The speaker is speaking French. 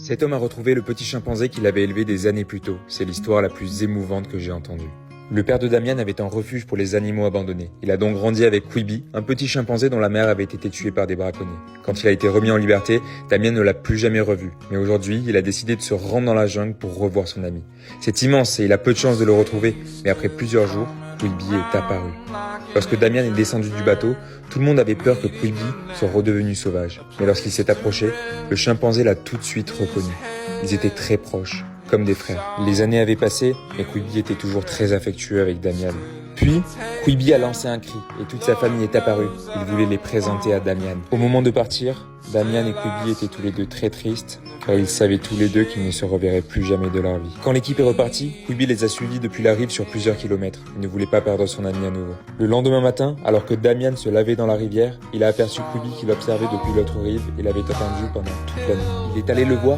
Cet homme a retrouvé le petit chimpanzé qu'il avait élevé des années plus tôt. C'est l'histoire la plus émouvante que j'ai entendue. Le père de Damian avait un refuge pour les animaux abandonnés. Il a donc grandi avec Quibi, un petit chimpanzé dont la mère avait été tuée par des braconniers. Quand il a été remis en liberté, Damian ne l'a plus jamais revu. Mais aujourd'hui, il a décidé de se rendre dans la jungle pour revoir son ami. C'est immense et il a peu de chance de le retrouver. Mais après plusieurs jours, Quibi est apparu. Lorsque Damian est descendu du bateau, tout le monde avait peur que Quibi soit redevenu sauvage. Mais lorsqu'il s'est approché, le chimpanzé l'a tout de suite reconnu. Ils étaient très proches, comme des frères. Les années avaient passé, mais Quibi était toujours très affectueux avec Damian. Puis, Quibi a lancé un cri, et toute sa famille est apparue. Il voulait les présenter à Damian. Au moment de partir, Damian et Quibi étaient tous les deux très tristes, car ils savaient tous les deux qu'ils ne se reverraient plus jamais de leur vie. Quand l'équipe est repartie, Quibi les a suivis depuis la rive sur plusieurs kilomètres. Il ne voulait pas perdre son ami à nouveau. Le lendemain matin, alors que Damian se lavait dans la rivière, il a aperçu Quibi qui l'observait depuis l'autre rive et l'avait attendu pendant toute la nuit. Il est allé le voir